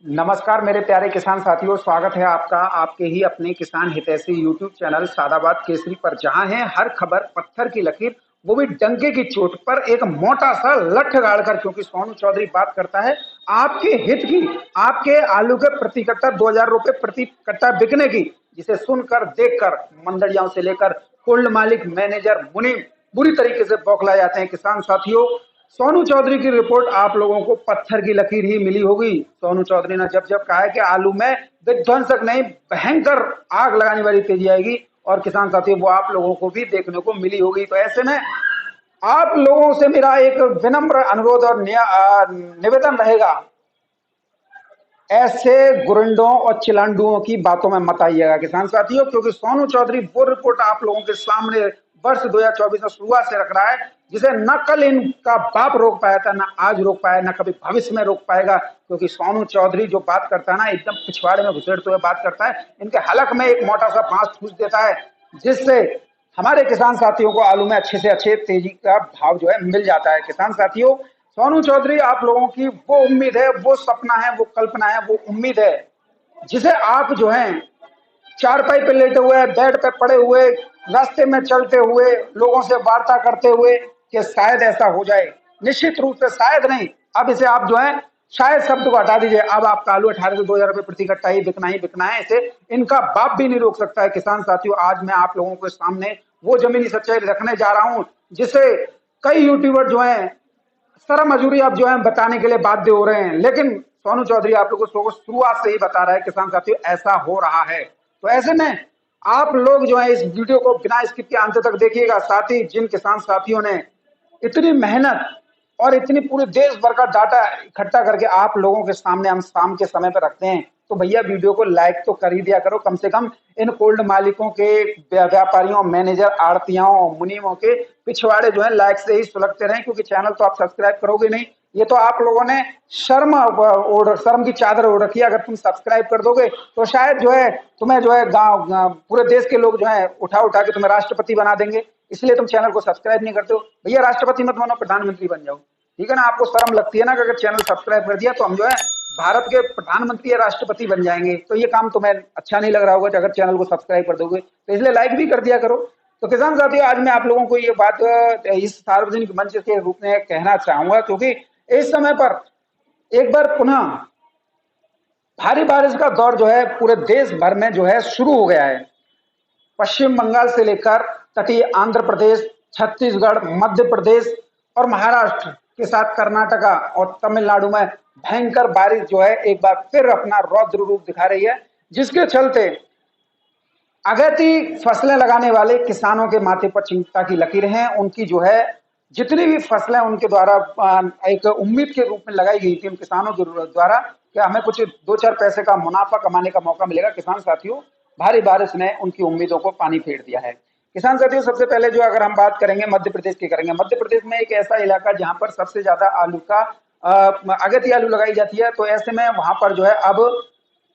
नमस्कार मेरे प्यारे किसान साथियों, स्वागत है आपका आपके ही अपने किसान हितैषी यूट्यूब चैनल सादाबाद केसरी पर, जहां है हर खबर पत्थर की लकीर, वो भी डंके की चोट पर एक मोटा सा लठ गाड़कर। क्योंकि सोनू चौधरी बात करता है आपके हित की, आपके आलू के प्रति कट्टा 2,000 रुपए प्रति कट्टा बिकने की, जिसे सुनकर देखकर मंडलियों से लेकर कोल्ड मालिक मैनेजर मुनीम बुरी तरीके से बौखला जाते हैं। किसान साथियों, सोनू चौधरी की रिपोर्ट आप लोगों को पत्थर की लकीर ही मिली होगी। सोनू चौधरी ने जब जब कहा है कि आलू में विध्वंसक नहीं भयंकर आग लगाने वाली तेजी आएगी, और किसान साथियों वो आप लोगों को भी देखने को मिली होगी। तो ऐसे में आप लोगों से मेरा एक विनम्र अनुरोध और निवेदन रहेगा, ऐसे गुरंडों और चिलांडुओं की बातों में मत आइएगा किसान साथियों। क्योंकि सोनू चौधरी वो रिपोर्ट आप लोगों के सामने वर्ष 2024 में शुरुआत से रख रहा है, जिसे न कल इनका बाप रोक पाया था, न आज रोक पाया, न कभी भविष्य में रोक पाएगा। क्योंकि सोनू चौधरी जो बात करता है ना, एकदम पिछवाड़े में घुसेड़ते हुए बात करता है। इनके हलक में एक मोटा सा बांस ठूस देता है, जिससे हमारे किसान साथियों को आलू में अच्छे से अच्छे तेजी का भाव जो है मिल जाता है। किसान साथियों, सोनू चौधरी आप लोगों की वो उम्मीद है, वो सपना है, वो कल्पना है, वो उम्मीद है, जिसे आप जो है चारपाई पे लेटे हुए, बेड पे पड़े हुए, रास्ते में चलते हुए, लोगों से वार्ता करते हुए कि शायद ऐसा हो जाए। निश्चित रूप से शायद नहीं, अब इसे आप जो है शायद शब्द को हटा दीजिए। अब आपका आलू 18 से 2,000 रुपए प्रति कट्टा ही बिकना है। इसे इनका बाप भी नहीं रोक सकता है। किसान साथियों, आज मैं आप लोगों के सामने वो जमीनी सच्चाई रखने जा रहा हूं, जिसे कई यूट्यूबर जो है शर्म मजूरी अब जो है बताने के लिए बाध्य हो रहे हैं। लेकिन सोनू चौधरी आप लोगों को शुरुआत से ही बता रहा है किसान साथियों, ऐसा हो रहा है। तो ऐसे में आप लोग जो है इस वीडियो को बिना स्किप के अंत तक देखिएगा। साथ ही जिन किसान साथियों ने इतनी मेहनत और इतनी पूरे देश भर का डाटा इकट्ठा करके आप लोगों के सामने हम शाम के समय पर रखते हैं, तो भैया वीडियो को लाइक तो कर ही दिया करो। कम से कम इन कोल्ड मालिकों के, व्यापारियों, मैनेजर, आड़तियों, मुनीमों के पिछवाड़े जो है लाइक से ही सुलगते रहें। क्योंकि चैनल तो आप सब्सक्राइब करोगे नहीं, ये तो आप लोगों ने शर्म की चादर ओढ़ रखी है। अगर तुम सब्सक्राइब कर दोगे तो शायद जो है तुम्हें जो है गांव पूरे देश के लोग जो है उठा उठा के तुम्हें राष्ट्रपति बना देंगे। इसलिए तुम चैनल को सब्सक्राइब नहीं करते हो। भैया राष्ट्रपति मत बनो, प्रधानमंत्री बन जाओ, ठीक है ना। आपको शर्म लगती है ना कि अगर चैनल सब्सक्राइब कर दिया तो हम जो है भारत के प्रधानमंत्री या राष्ट्रपति बन जाएंगे। तो ये काम तुम्हें अच्छा नहीं लग रहा होगा अगर चैनल को सब्सक्राइब कर दोगे, तो इसलिए लाइक भी कर दिया करो। तो किसान साथियों, आज मैं आप लोगों को ये बात इस सार्वजनिक मंच के रूप में कहना चाहूंगा, क्योंकि इस समय पर एक बार पुनः भारी बारिश का दौर जो है पूरे देश भर में जो है शुरू हो गया है। पश्चिम बंगाल से लेकर तटीय आंध्र प्रदेश, छत्तीसगढ़, मध्य प्रदेश और महाराष्ट्र के साथ कर्नाटका और तमिलनाडु में भयंकर बारिश जो है एक बार फिर अपना रौद्र रूप दिखा रही है, जिसके चलते अगैती फसलें लगाने वाले किसानों के माथे पर चिंता की लकीर हैं। उनकी जो है जितनी भी फसलें उनके द्वारा एक उम्मीद के रूप में लगाई गई थी उन किसानों के द्वारा कि हमें कुछ दो चार पैसे का मुनाफा कमाने का मौका मिलेगा, किसान साथियों भारी बारिश ने उनकी उम्मीदों को पानी फेर दिया है। किसान साथियों, सबसे पहले जो अगर हम बात करेंगे मध्य प्रदेश की करेंगे। मध्य प्रदेश में एक ऐसा इलाका जहां पर सबसे ज्यादा आलू का अगैती आलू लगाई जाती है। तो ऐसे में वहां पर जो है अब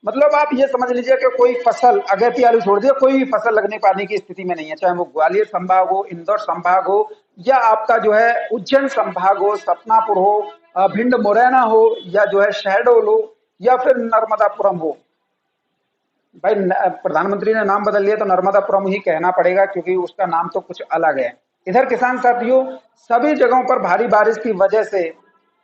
मतलब आप ये समझ लीजिए कि कोई फसल, अगैती आलू छोड़ दिया, कोई भी फसल लगने पाने की स्थिति में नहीं है। चाहे वो ग्वालियर संभाग हो, इंदौर संभाग हो, या आपका जो है उज्जैन संभाग हो, सतनापुर हो, भिंड मुरैना हो, या जो है शहडोल हो, या फिर नर्मदापुरम हो। भाई प्रधानमंत्री ने नाम बदल लिया तो नर्मदापुरम ही कहना पड़ेगा, क्योंकि उसका नाम तो कुछ अलग है। इधर किसान साथियों, सभी जगहों पर भारी बारिश की वजह से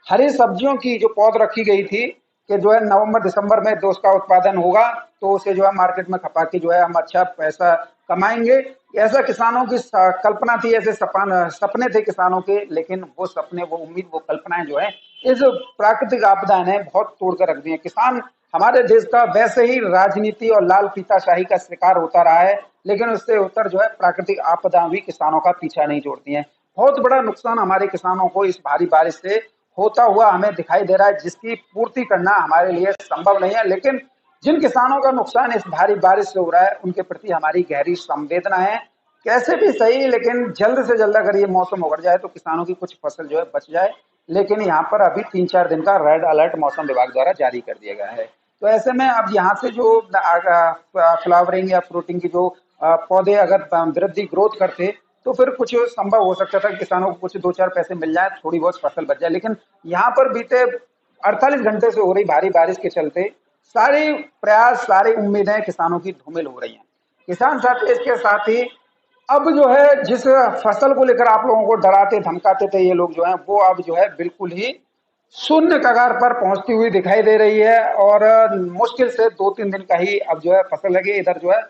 हरी सब्जियों की जो पौध रखी गई थी कि जो है नवंबर दिसंबर में जो उसका उत्पादन होगा तो उसे जो है मार्केट में खपा के जो है हम अच्छा पैसा कमाएंगे, ऐसा किसानों की कल्पना थी, ऐसे सपने थे किसानों के। लेकिन वो सपने, वो उम्मीद, वो कल्पनाएं जो है इस प्राकृतिक आपदा ने बहुत तोड़ कर रख दी है। किसान हमारे देश का वैसे ही राजनीति और लाल फीताशाही का शिकार होता रहा है, लेकिन उससे उत्तर जो है प्राकृतिक आपदा भी किसानों का पीछा नहीं छोड़ती है। बहुत बड़ा नुकसान हमारे किसानों को इस भारी बारिश से होता हुआ हमें दिखाई दे रहा है, जिसकी पूर्ति करना हमारे लिए संभव नहीं है। लेकिन जिन किसानों का नुकसान इस भारी बारिश से हो रहा है उनके प्रति हमारी गहरी संवेदना है। कैसे भी सही, लेकिन जल्द से जल्द अगर ये मौसम उगड़ जाए तो किसानों की कुछ फसल जो है बच जाए। लेकिन यहाँ पर अभी 3-4 दिन का रेड अलर्ट मौसम विभाग द्वारा जारी कर दिया गया है। तो ऐसे में अब यहाँ से जो फ्लावरिंग या फ्रूटिंग की जो पौधे अगर वृद्धि ग्रोथ करते तो फिर कुछ संभव हो सकता था, किसानों को कुछ दो चार पैसे मिल जाए, थोड़ी बहुत फसल बच जाए। लेकिन यहाँ पर बीते 48 घंटे से हो रही भारी बारिश के चलते सारी प्रयास, सारी उम्मीदें किसानों की धूमिल हो रही हैं। किसान साथी, इसके साथ ही अब जो है जिस फसल को लेकर आप लोगों को डराते धमकाते थे ये लोग जो हैं, वो अब जो है बिल्कुल ही शून्य कगार पर पहुंचती हुई दिखाई दे रही है। और मुश्किल से 2-3 दिन का ही अब जो है फसल लगी। इधर जो है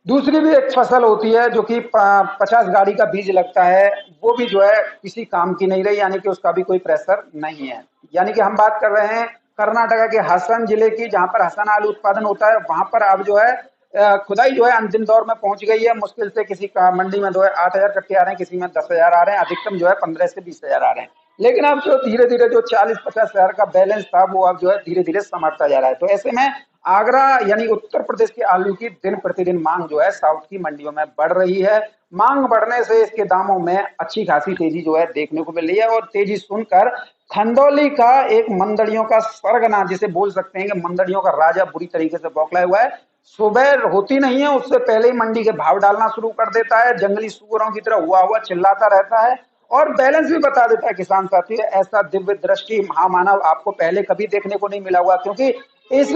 दूसरी भी एक फसल होती है जो कि 50 गाड़ी का बीज लगता है, वो भी जो है किसी काम की नहीं रही, यानी कि उसका भी कोई प्रेशर नहीं है। यानी कि हम बात कर रहे हैं कर्नाटका के हासन जिले की, जहां पर हसन आलू उत्पादन होता है। वहां पर अब जो है खुदाई जो है अंतिम दौर में पहुंच गई है। मुश्किल से किसी का मंडी में जो है 8,000 कट्टे आ रहे हैं, किसी में 10,000 आ रहे हैं, अधिकतम जो है 15 से 20,000 आ रहे हैं। लेकिन अब जो धीरे धीरे जो 40-50,000 का बैलेंस था, वो अब जो है धीरे धीरे समाप्त जा रहा है। तो ऐसे में आगरा यानी उत्तर प्रदेश के आलू की दिन प्रतिदिन मांग जो है साउथ की मंडियों में बढ़ रही है। मांग बढ़ने से इसके दामों में अच्छी खासी तेजी जो है देखने को मिल रही है। और तेजी सुनकर खंडौली का एक मंदड़ियों का सरगना, जिसे बोल सकते हैं कि मंदड़ियों का राजा, बुरी तरीके से बौखलाया हुआ है। सुबह होती नहीं है उससे पहले ही मंडी के भाव डालना शुरू कर देता है, जंगली सूअरों की तरह हुआ हुआ चिल्लाता रहता है और बैलेंस भी बता देता है। किसान साथी, ऐसा दिव्य दृष्टि महामानव आपको पहले कभी देखने को नहीं मिला हुआ, क्योंकि इस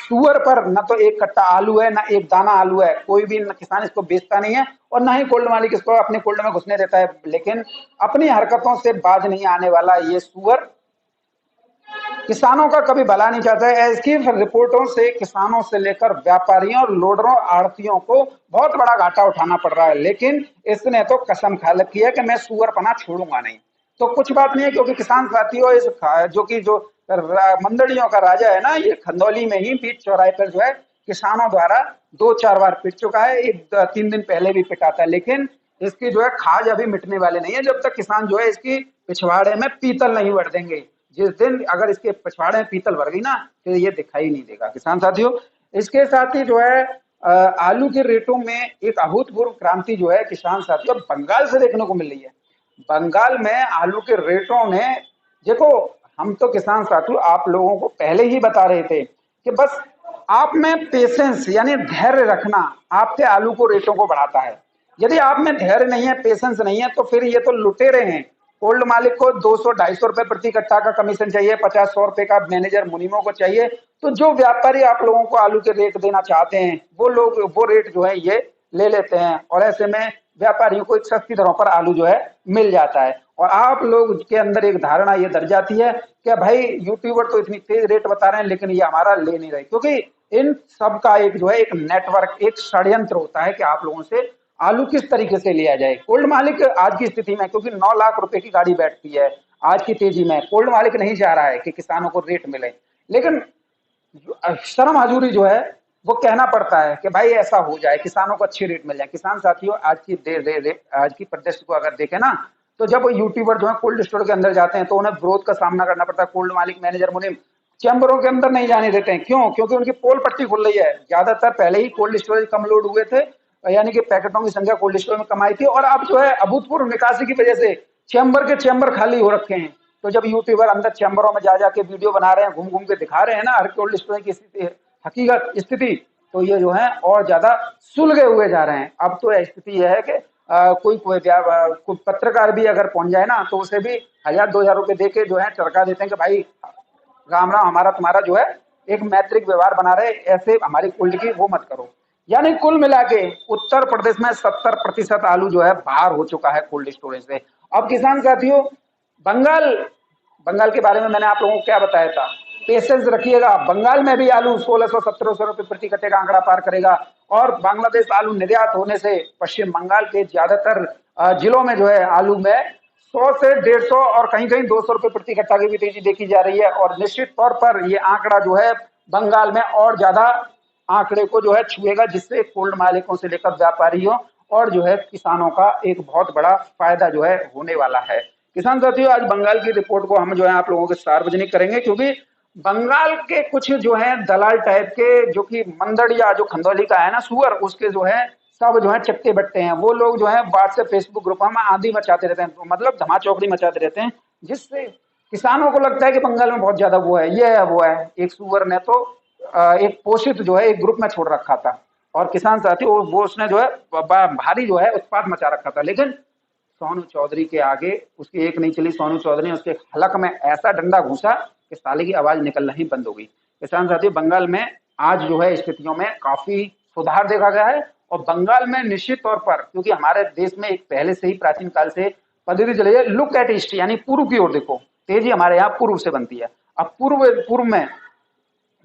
सुअर पर न तो एक कट्टा आलू है, ना एक दाना आलू है। कोई भी किसान इसको बेचता नहीं है और ना ही कोल्ड मालिक इसको अपने कोल्ड में घुसने देता है। लेकिन अपनी हरकतों से बाज नहीं आने वाला ये सुअर किसानों का कभी भला नहीं चाहता है। इसकी रिपोर्टों से किसानों से लेकर व्यापारियों और लोडरों, आड़तियों को बहुत बड़ा घाटा उठाना पड़ रहा है। लेकिन इसने तो कसम खा रखी है कि मैं सुअर पना छोड़ूंगा नहीं। तो कुछ बात नहीं है, क्योंकि किसान साथियों इस जो मंदड़ियों का राजा है ना, ये खंदौली में ही बीच चौराहे पर जो है किसानों द्वारा 2-4 बार पिट चुका है। 3 दिन पहले भी पिटा था। लेकिन इसकी जो है खाज अभी मिटने वाले नहीं है, जब तक किसान जो है इसकी पिछवाड़े में पीतल नहीं भर देंगे। जिस दिन अगर इसके पिछवाड़े में पीतल भर गई ना, तो ये दिखाई नहीं देगा। किसान साथियों, इसके साथ ही जो है आलू के रेटों में एक अभूतपूर्व क्रांति जो है किसान साथियों बंगाल से देखने को मिल रही है। बंगाल में आलू के रेटों ने, देखो हम तो किसान साथियों आप लोगों को पहले ही बता रहे थे कि बस आप में पेशेंस यानी धैर्य रखना आपके आलू को रेटों को बढ़ाता है। यदि आप में धैर्य नहीं है, पेशेंस नहीं है, तो फिर ये तो लुटेरे हैं। कोल्ड मालिक को 200-250 रुपए प्रति कट्टा का कमीशन चाहिए, 50-100 रुपए का मैनेजर मुनीमों को चाहिए। तो जो व्यापारी आप लोगों को आलू के रेट देना चाहते हैं, वो लोग वो रेट जो है ये ले लेते हैं और ऐसे में व्यापारियों को एक सस्ती दरों पर आलू जो है मिल जाता है। और आप लोग के अंदर एक धारणा ये दर जाती है कि भाई यूट्यूबर तो इतनी तेज रेट बता रहे हैं, लेकिन ये हमारा ले नहीं रहे। क्योंकि इन सब का एक जो है एक नेटवर्क, एक षड्यंत्र होता है कि आप लोगों से आलू किस तरीके से लिया जाए। कोल्ड मालिक आज की स्थिति में, क्योंकि 9 लाख रुपए की गाड़ी बैठती है आज की तेजी में, कोल्ड मालिक नहीं चाह रहा है कि किसानों को रेट मिले। लेकिन शर्म हजूरी जो है वो कहना पड़ता है कि भाई ऐसा हो जाए, किसानों को अच्छे रेट मिल जाए। किसान साथियों आज की आज की परिदृश्य को अगर देखें ना, तो जब यूट्यूबर जो है कोल्ड स्टोर के अंदर जाते हैं तो उन्हें विरोध का सामना करना पड़ता है। कोल्ड मालिक, मैनेजर, मुनीम चैम्बरों के अंदर नहीं जाने देते हैं। क्यों? क्योंकि उनकी पोल पट्टी खुल रही है। ज्यादातर पहले ही कोल्ड स्टोरेज कम लोड हुए थे, यानी कि पैकेटों की संख्या कोल्ड स्टोर में कम आई थी, और अब जो है अभूतपूर्व निकासी की वजह से चैम्बर के चैम्बर खाली हो रखे हैं। तो जब यूट्यूबर अंदर चैम्बरों में जा जाके वीडियो बना रहे हैं, घूम घूम के दिखा रहे हैं ना हर कोल्ड स्टोर की स्थिति, हकीकत स्थिति, तो ये जो है और ज्यादा सुलगे हुए जा रहे हैं। अब तो स्थिति यह है कि कोई पत्रकार भी अगर पहुंच जाए ना, तो उसे भी 1,000-2,000 रुपए दे के जो है टरका देते हैं कि भाई राम राम, हमारा तुम्हारा जो है एक मैत्रिक व्यवहार बना रहे, ऐसे हमारी कोल्ड की वो मत करो। यानी कुल मिला के उत्तर प्रदेश में 70% आलू जो है बाहर हो चुका है कोल्ड स्टोरेज से। अब किसान साथियों, बंगाल बंगाल के बारे में मैंने आप लोगों को क्या बताया था, पेशेंस रखिएगा। बंगाल में भी आलू 1,600-1,700 रुपए प्रति कट्टे का आंकड़ा पार करेगा। और बांग्लादेश आलू निर्यात होने से पश्चिम बंगाल के ज्यादातर जिलों में जो है आलू में 100 से 150 और कहीं कहीं 200 रुपए प्रति कट्टा की भी तेजी देखी जा रही है। और निश्चित तौर पर ये आंकड़ा जो है बंगाल में और ज्यादा आंकड़े को जो है छुएगा, जिससे कोल्ड मालिकों से लेकर व्यापारियों और जो है किसानों का एक बहुत बड़ा फायदा जो है होने वाला है। किसान साथियों, आज बंगाल की रिपोर्ट को हम जो है आप लोगों के सार्वजनिक करेंगे, क्योंकि बंगाल के कुछ जो है दलाल टाइप के, जो कि मंदड़िया जो खंदौली का है ना सुअर, उसके जो है सब जो है चट्टे बट्टे हैं। वो लोग जो है व्हाट्सएप फेसबुक ग्रुप में आंधी मचाते रहते हैं, तो मतलब धमा चौकड़ी मचाते रहते हैं, जिससे किसानों को लगता है कि बंगाल में बहुत ज्यादा वो है, ये है वो है। एक सुअर ने तो एक पोषित जो है एक ग्रुप में छोड़ रखा था, और किसान साथी वो उसने जो है भारी जो है उत्पाद मचा रखा था। लेकिन सोनू चौधरी के आगे उसकी एक नहीं चली। सोनू चौधरी ने उसके हलक में ऐसा डंडा घुसा कि साले की आवाज निकलना ही बंद हो गई। किसान साथियों, बंगाल में आज जो है स्थितियों में काफी सुधार देखा गया है। और बंगाल में निश्चित तौर पर, क्योंकि हमारे देश में एक पहले से ही प्राचीन काल से पद्धति चली है, लुक एट ईस्ट, यानी पूर्व की ओर देखो। तेजी हमारे यहाँ पूर्व से बनती है। अब पूर्व में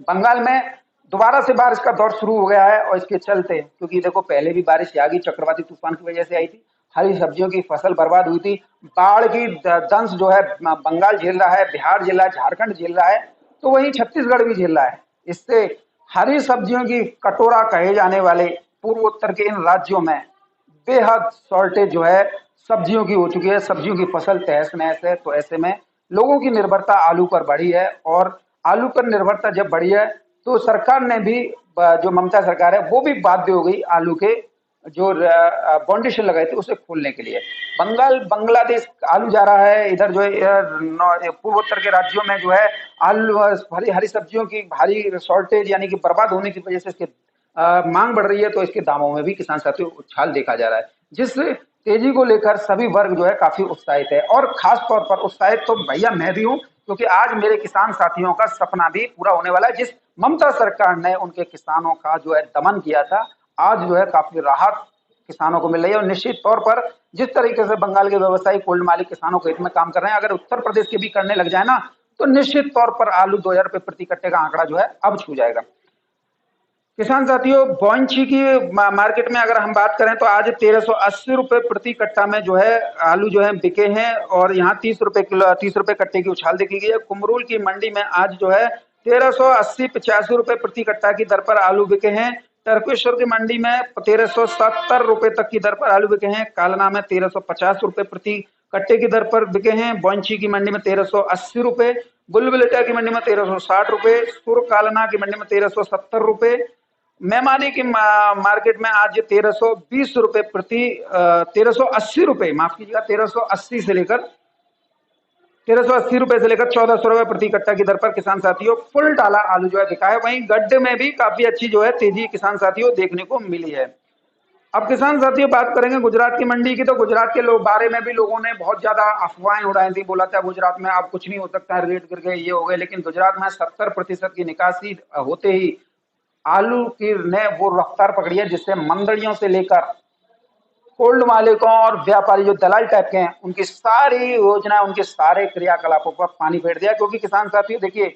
बंगाल में दोबारा से बारिश का दौर शुरू हो गया है। और इसके चलते, क्योंकि देखो पहले भी बारिश आ गई, चक्रवाती तूफान की वजह से आई थी, हरी सब्जियों की फसल बर्बाद हुई थी, बाढ़ की दंश जो है बंगाल झेल रहा है, बिहार झेल रहा है, झारखंड झेल रहा है, तो वहीं छत्तीसगढ़ भी झेल रहा है। इससे हरी सब्जियों की कटोरा कहे जाने वाले पूर्वोत्तर के इन राज्यों में बेहद शॉर्टेज जो है सब्जियों की हो चुकी है। सब्जियों की फसल तहस नहस है। तो ऐसे में लोगों की निर्भरता आलू पर बढ़ी है। और आलू पर निर्भरता जब बढ़ी है तो सरकार ने भी, जो ममता सरकार है, वो भी बाध्य हो गई आलू के जो बाउंडेशन लगाए थे उसे खोलने के लिए। बांग्लादेश आलू जा रहा है, इधर जो है पूर्वोत्तर के राज्यों में जो है आलू हरी सब्जियों की भारी शॉर्टेज यानी कि बर्बाद होने की वजह से इसके मांग बढ़ रही है। तो इसके दामों में भी किसान साथियों उछाल देखा जा रहा है, जिस तेजी को लेकर सभी वर्ग जो है काफी उत्साहित है। और खास तौर पर उत्साहित तो भैया मैं भी हूँ, क्योंकि आज मेरे किसान साथियों का सपना भी पूरा होने वाला है। जिस ममता सरकार ने उनके किसानों का जो है दमन किया था, आज जो है काफी राहत किसानों को मिल रही है। और निश्चित तौर पर जिस तरीके से बंगाल के व्यवसायी कोल्ड मालिक किसानों के हित में काम कर रहे हैं, अगर उत्तर प्रदेश के भी करने लग जाए ना, तो निश्चित तौर पर आलू 2000 रुपए प्रति कट्टे का आंकड़ा जो है अब छू जाएगा। किसान साथियों, बॉन्ची की मार्केट में अगर हम बात करें तो आज 1380 रुपए प्रति कट्टा में जो है आलू जो है बिके हैं। और यहाँ 30 रुपए कट्टे की उछाल देखी गई है। कुमरूल की मंडी में आज जो है 1380-85 रुपए प्रति कट्टा की दर पर आलू बिके हैं। टरकेश्वर की मंडी में 1370 रुपए तक की दर पर आलू बिके हैं। कालना में 1350 रुपए प्रति कट्टे की दर पर बिके हैं। बॉन्ची की मंडी में 1380 रुपए, बुलबुलेटा की मंडी में 1360 रुपए, सुर कालना की मंडी में 1370 रुपए, मेहमानी की मार्केट में आज 1320 रुपए प्रति 1380 रुपए, माफ कीजिएगा, 1380 से लेकर 1380 रुपए से लेकर 1400 रुपए प्रति कट्टा की दर पर किसान साथियों फुल डाला आलू जो है बिका है। वहीं गड्ढे में भी काफी अच्छी जो है तेजी किसान साथियों देखने को मिली है। अब किसान साथियों बात करेंगे गुजरात की मंडी की। तो गुजरात के लोग बारे में भी लोगों ने बहुत ज्यादा अफवाहें उड़ाई थी, बोला था गुजरात में अब कुछ नहीं हो सकता, रेट गिर गए, ये हो गए। लेकिन गुजरात में 70% की निकासी होते ही आलू की ने वो रफ्तार पकड़ी है, जिससे मंडलियों से लेकर कोल्ड मालिकों और व्यापारी जो दलाल टाइप के हैं, उनकी सारी योजना, उनके सारे क्रियाकलापों पर पानी फेर दिया। क्योंकि किसान साथियों देखिए,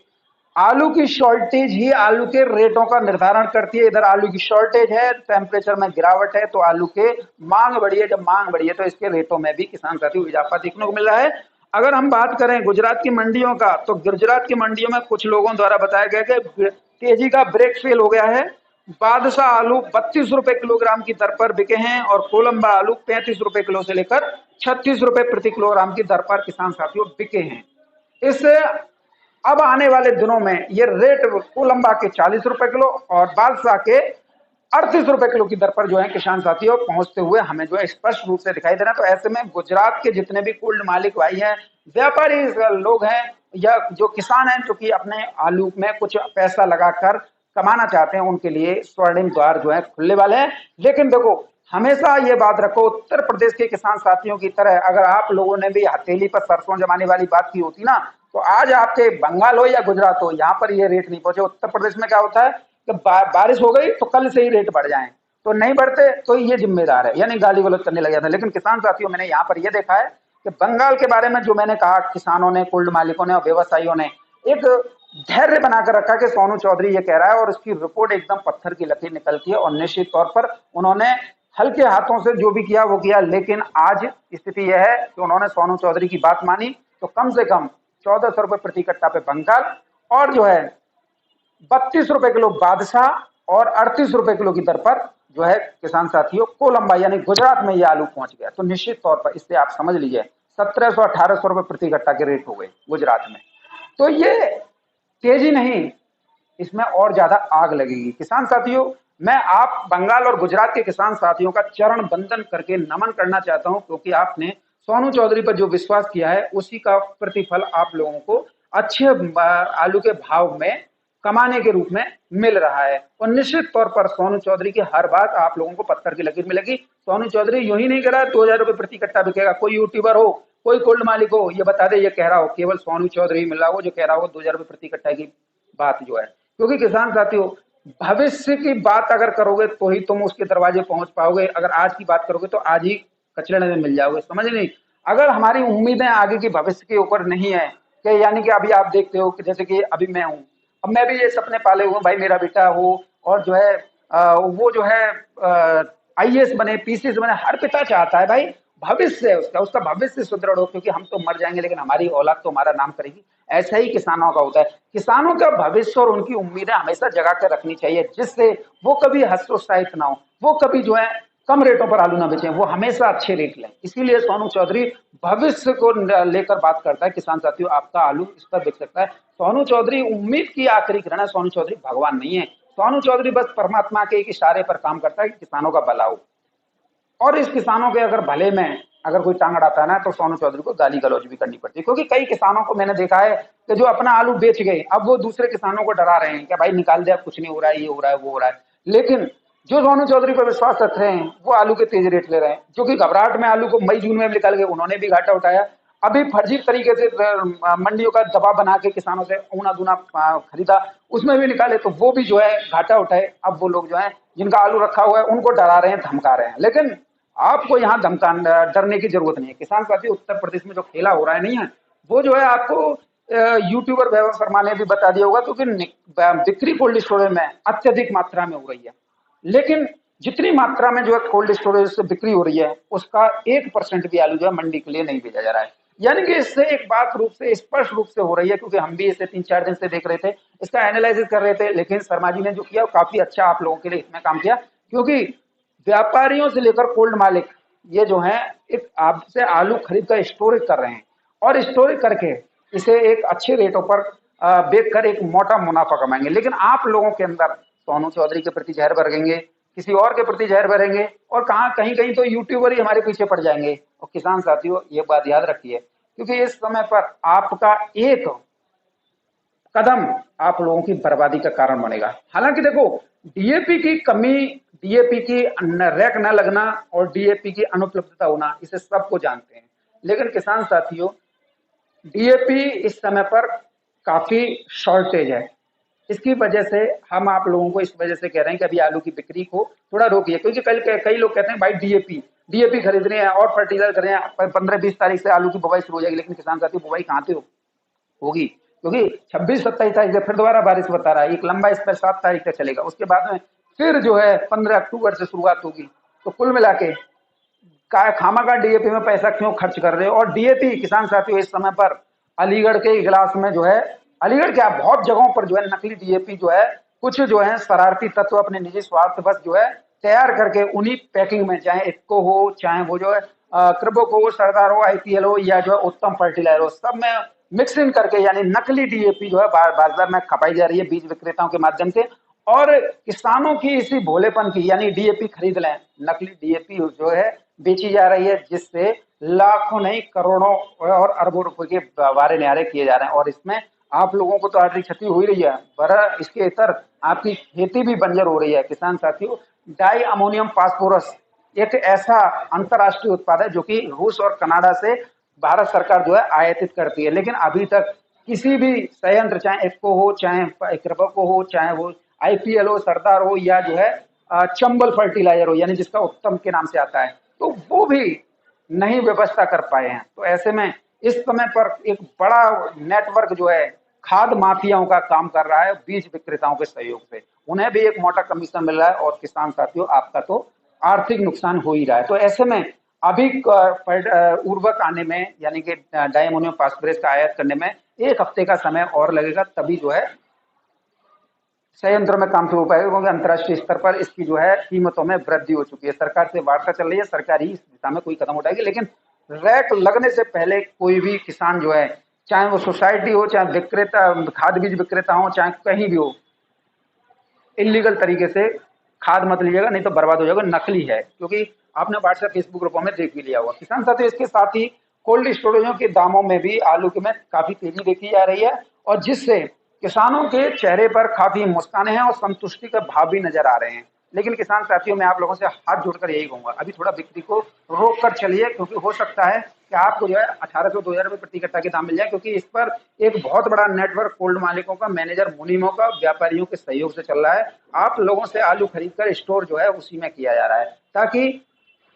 आलू की शॉर्टेज ही आलू के रेटों का निर्धारण करती है। इधर आलू की शॉर्टेज है, टेम्परेचर में गिरावट है, तो आलू के मांग बढ़ी है। जब मांग बढ़ी है तो इसके रेटों में भी किसान साथियों इजाफा देखने को मिल रहा है। अगर हम बात करें गुजरात की मंडियों का, तो गुजरात की मंडियों में कुछ लोगों द्वारा बताया गया कि तेजी का ब्रेक फेल हो गया है। बादशाह आलू 32 रुपए किलोग्राम की दर पर बिके हैं। और कोलंबा आलू 35 रुपए किलो से लेकर 36 रुपए प्रति किलोग्राम की दर पर किसान साथियों बिके हैं। इससे अब आने वाले दिनों में ये रेट कोलंबा के 40 रुपए किलो और बादशाह के 38 रुपए किलो की दर पर जो है किसान साथियों पहुंचते हुए हमें जो है स्पष्ट रूप से दिखाई दे रहा है। तो ऐसे में गुजरात के जितने भी कोल्ड मालिक भाई हैं, व्यापारी लोग हैं, या जो किसान हैं जो कि अपने आलू में कुछ पैसा लगाकर कमाना चाहते हैं, उनके लिए स्वर्णिम द्वार जो है खुलने वाले हैं। लेकिन देखो, हमेशा ये बात रखो, उत्तर प्रदेश के किसान साथियों की तरह अगर आप लोगों ने भी हथेली पर सरसों जमाने वाली बात की होती ना, तो आज आपके बंगाल हो या गुजरात हो, यहाँ पर ये रेट नहीं पहुंचे। उत्तर प्रदेश में क्या होता है कि बारिश हो गई तो कल से ही रेट बढ़ जाए, तो नहीं बढ़ते तो ये जिम्मेदार है, यानी गाली गलौज करने लग जाता है। लेकिन किसान साथियों, मैंने यहाँ पर यह देखा है कि बंगाल के बारे में जो मैंने कहा, किसानों ने, कोल्ड मालिकों ने और व्यवसायियों ने एक धैर्य बनाकर रखा कि सोनू चौधरी ये कह रहा है, और उसकी रिपोर्ट एकदम पत्थर की लकीर निकलती है। और निश्चित तौर पर उन्होंने हल्के हाथों से जो भी किया वो किया। लेकिन आज स्थिति यह है कि उन्होंने सोनू चौधरी की बात मानी, तो कम से कम 1400 रुपए प्रति कट्टा पे बंगाल, और जो है 32 रुपए किलो बादशाह और 38 रुपए किलो की दर पर जो है किसान साथियों कोलंबा यानी गुजरात में ये आलू पहुंच गया। तो निश्चित तौर पर इससे आप समझ लीजिए 1700-1800 रुपए प्रति कट्टा के रेट हो गए गुजरात में। तो ये तेजी नहीं, इसमें और ज्यादा आग लगेगी। किसान साथियों, मैं आप बंगाल और गुजरात के किसान साथियों का चरण बंदन करके नमन करना चाहता हूं, क्योंकि आपने सोनू चौधरी पर जो विश्वास किया है उसी का प्रतिफल आप लोगों को अच्छे आलू के भाव में कमाने के रूप में मिल रहा है। और निश्चित तौर पर सोनू चौधरी की हर बात आप लोगों को पत्थर की लकीर मिलेगी। सोनू चौधरी यूं ही नहीं कह रहा 2000 रुपए प्रति कट्टा बिकेगा। कोई यूट्यूबर हो, कोई कोल्ड मालिक हो, ये बता दे ये कह रहा हो, केवल सोनू चौधरी मिल रहा हो जो कह रहा हो 2000 रुपए प्रति कट्टा की बात जो है। क्योंकि किसान साथियों, भविष्य की बात अगर करोगे तो ही तुम उसके दरवाजे पहुंच पाओगे। अगर आज की बात करोगे तो आज ही कचड़े में मिल जाओगे, समझ नहीं। अगर हमारी उम्मीदें आगे की भविष्य के ऊपर नहीं है कि यानी कि अभी आप देखते हो कि जैसे कि अभी मैं हूँ, अब मैं भी ये सपने पाले हुए भाई मेरा बेटा हो और जो है वो जो है आईएएस बने, पीसीएस बने। हर पिता चाहता है भाई भविष्य है उसका, उसका भविष्य सुदृढ़ हो, क्योंकि हम तो मर जाएंगे लेकिन हमारी औलाद तो हमारा नाम करेगी। ऐसा ही किसानों का होता है। किसानों का भविष्य और उनकी उम्मीदें हमेशा जगा कर रखनी चाहिए, जिससे वो कभी हतोत्साहित ना हो, वो कभी जो है कम रेटों पर आलू ना बेचें, वो हमेशा अच्छे रेट लें। इसीलिए सोनू चौधरी भविष्य को लेकर बात करता है। किसान साथियों, आपका आलू इस पर बिक सकता है। सोनू चौधरी उम्मीद की आखिरी किरण है। सोनू चौधरी भगवान नहीं है। सोनू चौधरी बस परमात्मा के एक इशारे पर काम करता है कि किसानों का भला हो। और इस किसानों के अगर भले में अगर कोई टांग अड़ाता है ना, तो सोनू चौधरी को गाली गलौज भी करनी पड़ती है। क्योंकि कई किसानों को मैंने देखा है कि जो अपना आलू बेच गए, अब वो दूसरे किसानों को डरा रहे हैं कि भाई निकाल दे, अब कुछ नहीं हो रहा है, ये हो रहा है, वो हो रहा है। लेकिन जो सोनू चौधरी पर विश्वास रख रहे हैं वो आलू के तेज रेट ले रहे हैं। जो कि घबराहट में आलू को मई जून में निकाल गए, उन्होंने भी घाटा उठाया। अभी फर्जी तरीके से मंडियों का दबाव बना के किसानों से ऊना दूना खरीदा, उसमें भी निकाले तो वो भी जो है घाटा उठाए। अब वो लोग जो है जिनका आलू रखा हुआ है उनको डरा रहे हैं, धमका रहे हैं। लेकिन आपको यहाँ धमका डरने की जरूरत नहीं है। किसान साथी, उत्तर प्रदेश में जो खेला हो रहा है नहीं है, वो जो है आपको यूट्यूबर वैभव शर्मा ने भी बता दिया होगा। क्योंकि बिक्री कोल्ड स्टोरेज में अत्यधिक मात्रा में हो रही है, लेकिन जितनी मात्रा में जो है कोल्ड स्टोरेज से बिक्री हो रही है उसका 1% भी आलू जो है मंडी के लिए नहीं भेजा जा रहा है। यानी कि इससे एक बात रूप से स्पष्ट रूप से हो रही है, क्योंकि हम भी इसे 3-4 दिन से देख रहे थे, इसका एनालिसिस कर रहे थे। लेकिन शर्मा जी ने जो किया वो काफी अच्छा आप लोगों के लिए इसमें काम किया। क्योंकि व्यापारियों से लेकर कोल्ड मालिक ये जो है एक आपसे आलू खरीद कर स्टोरेज कर रहे हैं, और स्टोरेज करके इसे एक अच्छे रेटों पर बेच कर एक मोटा मुनाफा कमाएंगे। लेकिन आप लोगों के अंदर सोनू चौधरी के प्रति जहर भरेंगे, किसी और के प्रति जहर भरेंगे, और कहाँ कहीं कहीं तो यूट्यूबर ही हमारे पीछे पड़ जाएंगे। और किसान साथियों, ये बात याद रखिए, क्योंकि इस समय पर आपका एक कदम आप लोगों की बर्बादी का कारण बनेगा। हालांकि देखो, डीएपी की कमी, डीएपी की रैक न लगना और डीएपी की अनुपलब्धता होना, इसे सबको जानते हैं। लेकिन किसान साथियों, डीएपी इस समय पर काफी शॉर्टेज है। इसकी वजह से हम आप लोगों को इस वजह से कह रहे हैं कि अभी आलू की बिक्री को थोड़ा रोकिए। क्योंकि कई लोग कहते हैं भाई डीएपी डीएपी खरीद रहे हैं और फर्टिलाइजर कर रहे हैं, 15-20 तारीख से आलू की बुवाई शुरू हो जाएगी। लेकिन किसान साथियों, बुवाई कहाँ से होगी? क्योंकि 26-27 तारीख से फिर दोबारा बारिश बता रहा है। एक लंबा स्पेल 7 तारीख तक चलेगा, उसके बाद में फिर जो है 15 अक्टूबर से शुरुआत होगी। तो कुल मिला के खामा का डीएपी में पैसा क्यों खर्च कर रहे हो? और डीएपी किसान साथियों, इस समय पर अलीगढ़ के इजलास में जो है, अलीगढ़ क्या बहुत जगहों पर जो है नकली डीएपी जो है कुछ जो है शरारती तत्व अपने निजी स्वार्थ बस जो है तैयार करके उन्हीं पैकिंग में, चाहे इक्को हो, चाहे वो जो है कृबोक हो, सरदार हो, आईपीएल हो, या जो है उत्तम फर्टिलाइजर हो, सब में मिक्सिंग करके यानी नकली डीएपी जो है बाजार में खपाई जा रही है बीज विक्रेताओं के माध्यम से। और किसानों की इसी भोलेपन की, यानी डीएपी खरीद लें, नकली डीएपी जो है बेची जा रही है, जिससे लाखों नहीं करोड़ों और अरबों रुपए के वारे न्यारे किए जा रहे हैं। और इसमें आप लोगों को तो आर्थिक क्षति हो ही रही है, पर इसके इतर आपकी खेती भी बंजर हो रही है। किसान साथियों, डाई अमोनियम फास्फोरस एक ऐसा अंतरराष्ट्रीय उत्पाद है जो कि रूस और कनाडा से भारत सरकार जो है आयातित करती है। लेकिन अभी तक किसी भी संयंत्र, चाहे इफ्को हो, चाहे कृबको हो, चाहे वो आईपीएल हो, सरदार हो, या जो है चंबल फर्टिलाइजर हो, यानी जिसका उत्तम के नाम से आता है, तो वो भी नहीं व्यवस्था कर पाए हैं। तो ऐसे में इस समय पर एक बड़ा नेटवर्क जो है खाद माफियाओं का काम कर रहा है बीज विक्रेताओं के सहयोग से। उन्हें भी एक मोटा कमीशन मिल रहा है, और किसान साथियों आपका तो आर्थिक नुकसान हो ही रहा है। तो ऐसे में अभी उर्वरक आने में, यानी कि डायमोनियम फास्फोरस का आयात करने में 1 हफ्ते का समय और लगेगा, तभी जो है संयंत्रों में काम शुरू हो पाएगा। क्योंकि अंतर्राष्ट्रीय स्तर पर इसकी जो है कीमतों में वृद्धि हो चुकी है। सरकार से वार्ता चल रही है, सरकार ही इस दिशा में कोई कदम उठाएगी। लेकिन रैक लगने से पहले कोई भी किसान जो है, चाहे वो सोसाइटी हो, चाहे विक्रेता, खाद बीज विक्रेता हो, चाहे कहीं भी हो, इलीगल तरीके से खाद मत लीजिएगा, नहीं तो बर्बाद हो जाएगा। नकली है, क्योंकि आपने व्हाट्सएप फेसबुक ग्रुपों में देख भी लिया हुआ। किसान साथियों, इसके साथ ही कोल्ड स्टोरेजों के दामों में भी आलू के में काफी तेजी देखी जा रही है, और जिससे किसानों के चेहरे पर काफी मुस्कानें हैं और संतुष्टि के भाव भी नजर आ रहे हैं। लेकिन किसान साथियों, मैं आप लोगों से हाथ जोड़कर यही कहूंगा, अभी थोड़ा बिक्री को रोक कर चलिए, क्योंकि हो सकता है कि आपको जो है 1800 2000 रुपए प्रति कट्टा के दाम मिल जाए, क्योंकि इस पर एक बहुत बड़ा नेटवर्क कोल्ड मालिकों का, मैनेजर मुनीमों का, व्यापारियों के सहयोग से चल रहा है। आप लोगों से आलू खरीद कर स्टोर जो है उसी में किया जा रहा है, ताकि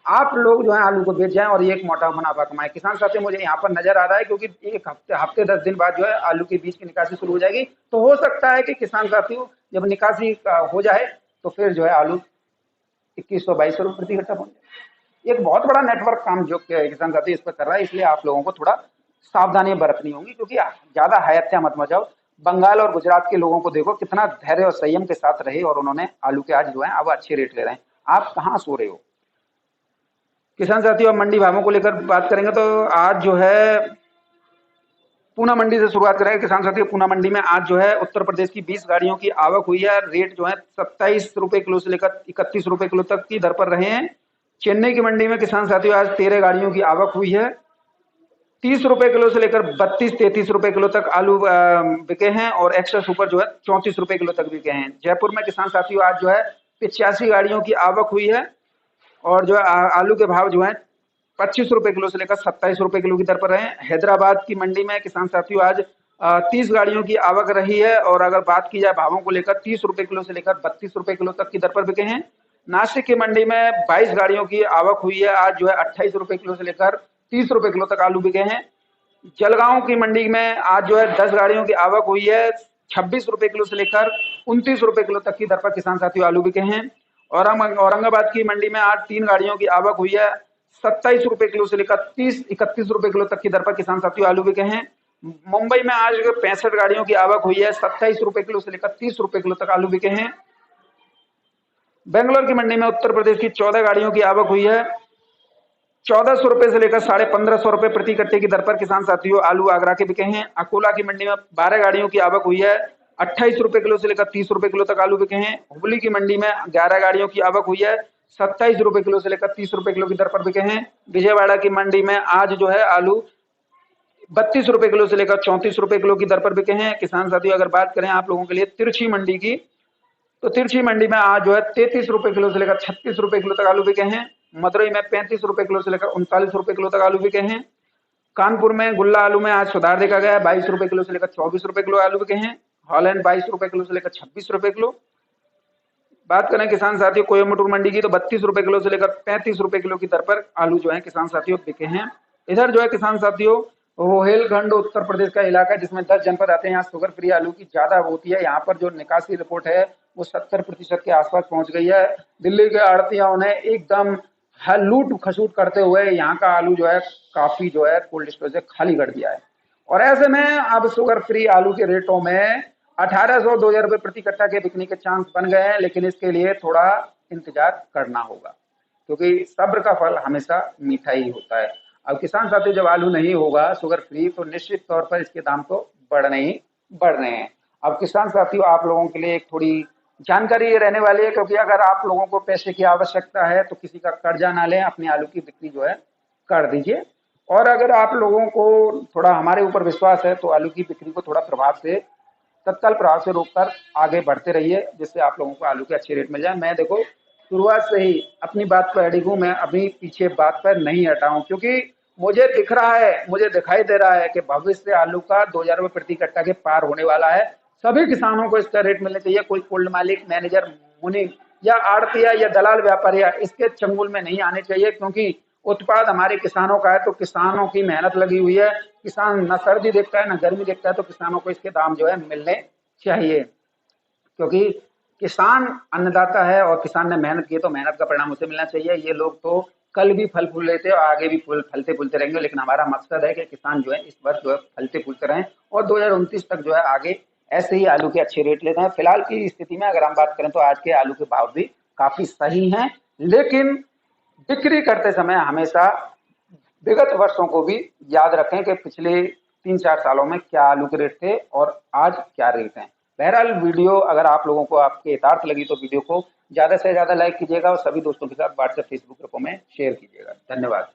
आप लोग जो है आलू को बेच जाएं और ये एक मोटा मुनाफा कमाएं। किसान साथी मुझे यहाँ पर नजर आ रहा है, क्योंकि एक हफ्ते 10 दिन बाद जो है आलू के बीज की निकासी शुरू हो जाएगी, तो हो सकता है कि किसान साथियों जब निकासी हो जाए तो फिर जो है आलू 2100 2200 रुपये प्रति कट्टा पहुंच जाए। एक बहुत बड़ा नेटवर्क काम जो किसान साथी इस पर कर रहा है, इसलिए आप लोगों को थोड़ा सावधानियां बरतनी होंगी, क्योंकि ज्यादा हत्या मत मचाओ। बंगाल और गुजरात के लोगों को देखो कितना धैर्य और संयम के साथ रहे, और उन्होंने आलू के आज जो है अब अच्छे रेट ले रहे हैं। आप कहाँ सो रहे हो? किसान साथियों, अब मंडी भावों को लेकर बात करेंगे तो आज जो है पूना मंडी से शुरुआत करेंगे। किसान साथियों, पूना मंडी में आज जो है उत्तर प्रदेश की 20 गाड़ियों की आवक हुई है। रेट जो है 27 रुपए किलो से लेकर 31 रुपए किलो तक की दर पर रहे हैं। चेन्नई की मंडी में किसान साथियों आज 13 गाड़ियों की आवक हुई है। 30 रुपए किलो से लेकर 32-33 रुपए किलो तक आलू बिके हैं, और एक्स्ट्रा सुपर जो है 34 रुपए किलो तक बिके हैं। जयपुर में किसान साथियों आज जो है 85 गाड़ियों की आवक हुई है, और जो है आलू के भाव जो है 25 रुपए किलो से लेकर 27 रुपए किलो की दर पर रहे। हैदराबाद की मंडी में किसान साथियों आज 30 गाड़ियों की आवक रही है, और अगर बात की जाए भावों को लेकर 30 रुपए किलो से लेकर 32 रुपए किलो तक की दर पर बिके हैं। नासिक की मंडी में 22 गाड़ियों की आवक हुई है, आज जो है 28 रुपए किलो से लेकर 30 रुपए किलो तक आलू बिके हैं। जलगांव की मंडी में आज जो है 10 गाड़ियों की आवक हुई है, 26 रुपए किलो से लेकर 29 रुपए किलो तक की दर पर किसान साथियों आलू बिके हैं। औरंगाबाद की मंडी में आज 3 गाड़ियों की आवक हुई है, 27 रुपए किलो से लेकर 30-31 रुपए किलो तक की दर पर किसान साथियों आलू बिके हैं। मुंबई में आज 65 गाड़ियों की आवक हुई है, 27 रुपए किलो से लेकर 30 रुपए किलो तक आलू बिके हैं। बेंगलोर की मंडी में उत्तर प्रदेश की 14 गाड़ियों की आवक हुई है, 1400 रुपए से लेकर 1550 रुपए प्रति कट्टे की दर पर किसान साथियों आलू आगरा के बिके हैं। अकोला की मंडी में 12 गाड़ियों की आवक हुई है, 28 रुपए किलो से लेकर 30 रुपए किलो तक आलू बिके हैं। हुबली की मंडी में 11 गाड़ियों की आवक हुई है, 27 रुपए किलो से लेकर 30 रुपए किलो की दर पर बिके हैं। विजयवाड़ा की मंडी में आज जो है आलू 32 रुपए किलो से लेकर 34 रुपए किलो की दर पर बिके हैं। किसान साथियों, अगर बात करें आप लोगों के लिए तिरछी मंडी की, तो तिरछी मंडी में आज जो है 33 रुपए किलो से लेकर 36 रुपए किलो तक आलू बिके हैं। मदुरई में 35 रुपए किलो से लेकर 39 रुपए किलो तक आलू बिके हैं। कानपुर में गुल्ला आलू में आज सुधार देखा गया है, 22 रुपए किलो से लेकर 24 रुपए किलो आलू बिके हैं। हॉलैंड 22 रुपए किलो से लेकर 26 रुपए किलो। बात करें किसान साथियों कोयम्बटूर मंडी की, तो 32 रुपए किलो से लेकर 35 रुपए किलो की दर पर आलू जो है किसान साथियों बिके हैं। इधर जो है किसान साथियों रोहेलखंड उत्तर प्रदेश का इलाका है, जिसमें 10 जनपद आते हैं। यहाँ शुगर फ्री आलू की ज्यादा होती है। यहाँ पर जो निकासी रिपोर्ट है वो 70% के आसपास पहुंच गई है। दिल्ली के आड़तियों ने एकदम लूट खसूट करते हुए यहाँ का आलू जो है काफी जो है कोल्ड स्टोरेज से खाली कर दिया है। और ऐसे में अब शुगर फ्री आलू के रेटों में 1800 2000 रुपए प्रति कट्टा के बिकने के चांस बन गए हैं, लेकिन इसके लिए थोड़ा इंतजार करना होगा, क्योंकि सब्र का फल हमेशा मीठा ही होता है। अब किसान साथी जब आलू नहीं होगा शुगर फ्री, तो निश्चित तौर पर इसके दाम तो बढ़ने ही बढ़ रहे हैं। अब किसान साथियों, आप लोगों के लिए एक थोड़ी जानकारी ये रहने वाली है, क्योंकि अगर आप लोगों को पैसे की आवश्यकता है तो किसी का कर्जा ना लें, अपने आलू की बिक्री जो है कर दीजिए। और अगर आप लोगों को थोड़ा हमारे ऊपर विश्वास है तो आलू की बिक्री को थोड़ा तत्काल प्रभाव से रोककर आगे बढ़ते रहिए, जिससे आप लोगों को आलू के अच्छे रेट मिल जाए। मैं देखो शुरुआत से ही अपनी बात पर अडिग हूँ, मैं अभी पीछे बात पर नहीं हटा हूँ, क्योंकि मुझे दिख रहा है, मुझे दिखाई दे रहा है कि भविष्य आलू का 2000 रुपये प्रति कट्टा के पार होने वाला है। सभी किसानों को इसका रेट मिलना चाहिए। कोई कोल्ड मालिक, मैनेजर, मुनीम या आड़तिया या दलाल व्यापारी इसके चंगुल में नहीं आने चाहिए, क्योंकि उत्पाद हमारे किसानों का है, तो किसानों की मेहनत लगी हुई है। किसान न सर्दी देखता है न गर्मी देखता है, तो किसानों को इसके दाम जो है मिलने चाहिए, क्योंकि किसान अन्नदाता है और किसान ने मेहनत की है तो मेहनत का परिणाम उसे मिलना चाहिए। ये लोग तो कल भी फल फूल लेते हैं और आगे भी फलते फूलते रहेंगे, लेकिन हमारा मकसद है कि किसान जो है इस वर्ष जो है फलते फूलते रहें और 2029 तक जो है आगे ऐसे ही आलू के अच्छे रेट लेते हैं। फिलहाल की स्थिति में अगर हम बात करें तो आज के आलू के भाव भी काफी सही हैं, लेकिन बिक्री करते समय हमेशा विगत वर्षों को भी याद रखें कि पिछले 3-4 सालों में क्या आलू के रेट थे और आज क्या रेट हैं। बहरहाल वीडियो अगर आप लोगों को आपके हितार्थ लगी तो वीडियो को ज्यादा से ज्यादा लाइक कीजिएगा और सभी दोस्तों के साथ व्हाट्सएप फेसबुक ग्रुपों में शेयर कीजिएगा। धन्यवाद।